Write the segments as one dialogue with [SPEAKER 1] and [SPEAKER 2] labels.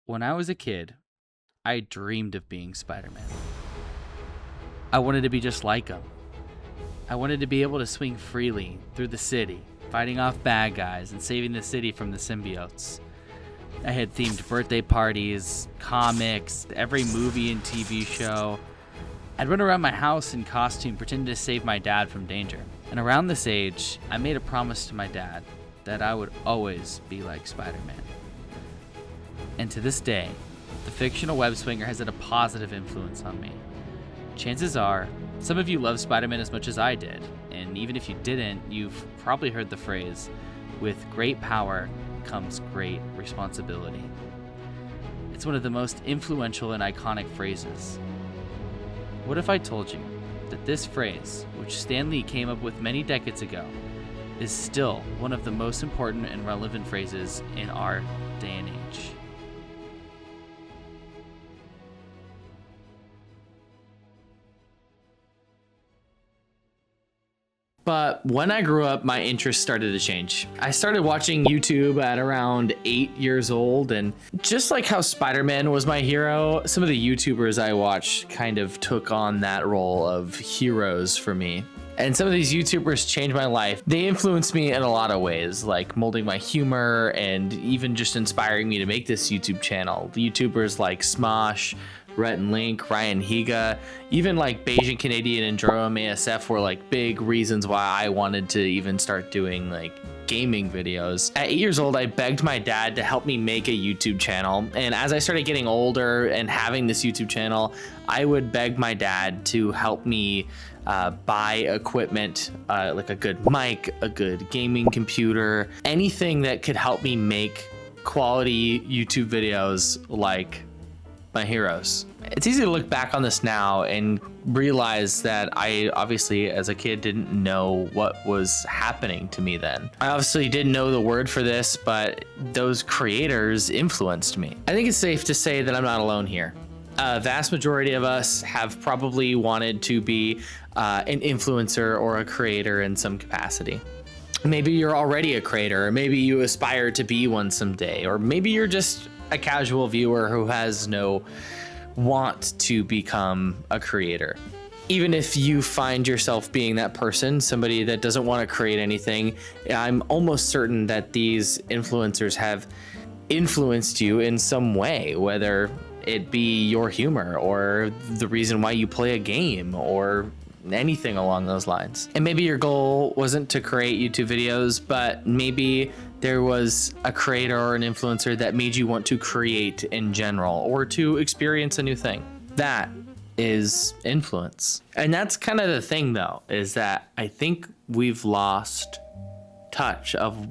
[SPEAKER 1] When I was a kid, I dreamed of being Spider-Man. I wanted to be just like him. I wanted to be able to swing freely through the city, fighting off bad guys and saving the city from the symbiotes. I had themed birthday parties, comics, every movie and TV show. I'd run around my house in costume pretending to save my dad from danger. And around this age, I made a promise to my dad that I would always be like Spider-Man. And to this day, the fictional web swinger has had a positive influence on me. Chances are, some of you love Spider-Man as much as I did, and even if you didn't, you've probably heard the phrase, "With great power comes great responsibility." It's one of the most influential and iconic phrases. What if I told you that this phrase, which Stan Lee came up with many decades ago, is still one of the most important and relevant phrases in our day and age? But when I grew up, my interests started to change. I started watching YouTube at around 8 years old, and just like how Spider-Man was my hero, some of the YouTubers I watched kind of took on that role of heroes for me. And some of these YouTubers changed my life. They influenced me in a lot of ways, like molding my humor and even just inspiring me to make this YouTube channel. The YouTubers like Smosh, Rhett and Link, Ryan Higa, even like Bayesian Canadian and Jerome ASF were like big reasons why I wanted to even start doing like gaming videos. At 8 years old, I begged my dad to help me make a YouTube channel. And as I started getting older and having this YouTube channel, I would beg my dad to help me buy equipment, like a good mic, a good gaming computer, anything that could help me make quality YouTube videos like my heroes. It's easy to look back on this now and realize that I obviously as a kid didn't know what was happening to me then. I obviously didn't know the word for this, but those creators influenced me. I think it's safe to say that I'm not alone here. A vast majority of us have probably wanted to be an influencer or a creator in some capacity. Maybe you're already a creator, or maybe you aspire to be one someday, or maybe you're just a casual viewer who has no want to become a creator. Even if you find yourself being that person, somebody that doesn't want to create anything, I'm almost certain that these influencers have influenced you in some way, whether it be your humor or the reason why you play a game or anything along those lines. And maybe your goal wasn't to create YouTube videos, but maybe there was a creator or an influencer that made you want to create in general or to experience a new thing. That is influence. And that's kind of the thing though, is that I think we've lost touch of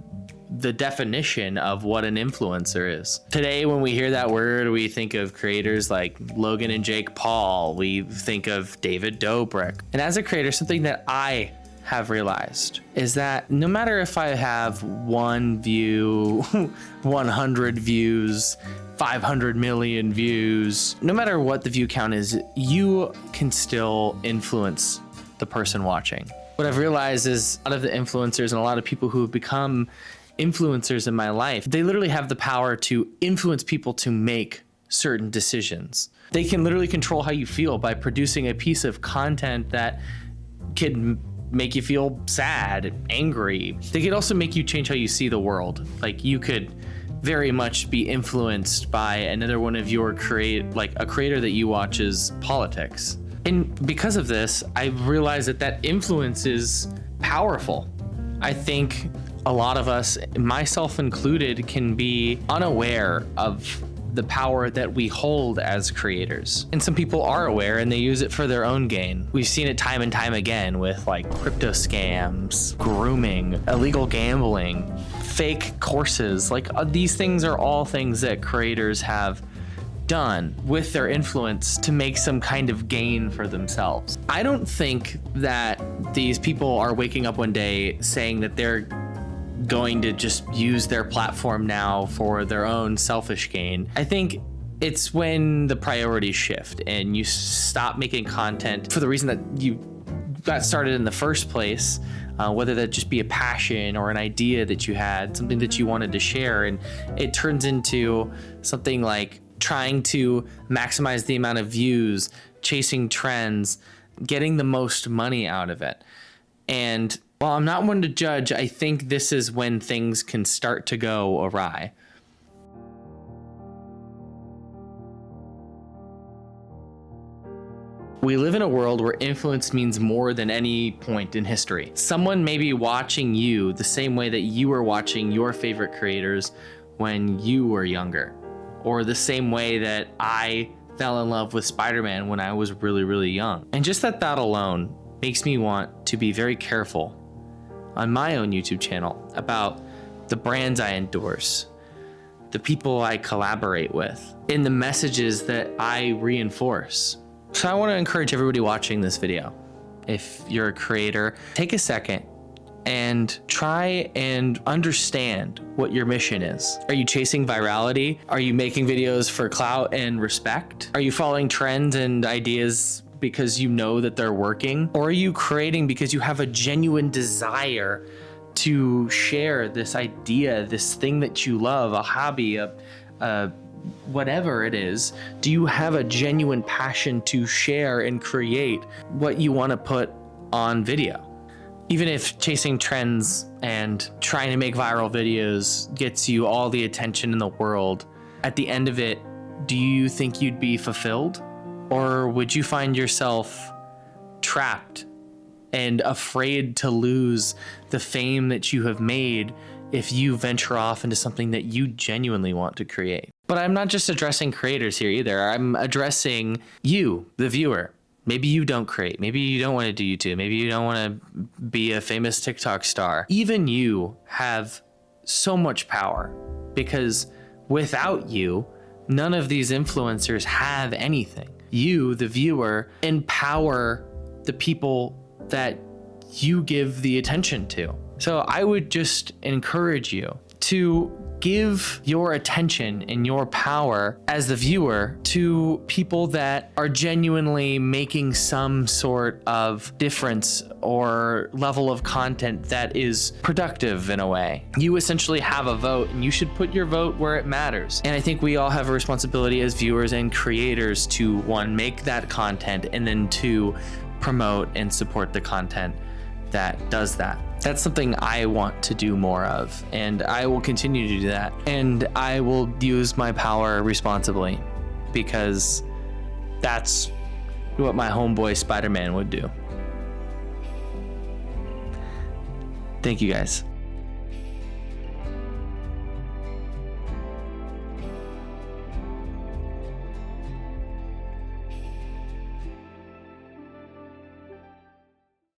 [SPEAKER 1] the definition of what an influencer is. Today, when we hear that word, we think of creators like Logan and Jake Paul. We think of David Dobrik. And as a creator, something that I have realized is that no matter if I have 1 view, 100 views, 500 million views, no matter what the view count is, you can still influence the person watching. What I've realized is a lot of the influencers and a lot of people who have become influencers in my life, they literally have the power to influence people to make certain decisions. They can literally control how you feel by producing a piece of content that can make you feel sad, angry. They could also make you change how you see the world. Like you could very much be influenced by another one of your a creator that you watch's politics. And because of this, I've realized that influence is powerful. I think a lot of us, myself included, can be unaware of the power that we hold as creators. And some people are aware and they use it for their own gain. We've seen it time and time again with like crypto scams, grooming, illegal gambling, fake courses. Like these things are all things that creators have done with their influence to make some kind of gain for themselves. I don't think that these people are waking up one day saying that they're going to just use their platform now for their own selfish gain. I think it's when the priorities shift and you stop making content for the reason that you got started in the first place, whether that just be a passion or an idea that you had, something that you wanted to share, and it turns into something like trying to maximize the amount of views, chasing trends, getting the most money out of it. And while I'm not one to judge, I think this is when things can start to go awry. We live in a world where influence means more than any point in history. Someone may be watching you the same way that you were watching your favorite creators when you were younger, or the same way that I fell in love with Spider-Man when I was really, really young. And just that thought alone makes me want to be very careful on my own YouTube channel about the brands I endorse, the people I collaborate with, and the messages that I reinforce. So I want to encourage everybody watching this video, if you're a creator, take a second and try and understand what your mission is. Are you chasing virality? Are you making videos for clout and respect? Are you following trends and ideas because you know that they're working? Or are you creating because you have a genuine desire to share this idea, this thing that you love, a hobby, whatever it is? Do you have a genuine passion to share and create what you want to put on video? Even if chasing trends and trying to make viral videos gets you all the attention in the world, at the end of it, do you think you'd be fulfilled? Or would you find yourself trapped and afraid to lose the fame that you have made if you venture off into something that you genuinely want to create? But I'm not just addressing creators here either. I'm addressing you, the viewer. Maybe you don't create. Maybe you don't want to do YouTube. Maybe you don't want to be a famous TikTok star. Even you have so much power, because without you, none of these influencers have anything. You, the viewer, empower the people that you give the attention to. So I would just encourage you to give your attention and your power as the viewer to people that are genuinely making some sort of difference or level of content that is productive in a way. You essentially have a vote, and you should put your vote where it matters. And I think we all have a responsibility as viewers and creators to, one, make that content, and then two, promote and support the content that does that. That's something I want to do more of, and I will continue to do that. And I will use my power responsibly, because that's what my homeboy Spider-Man would do. Thank you guys.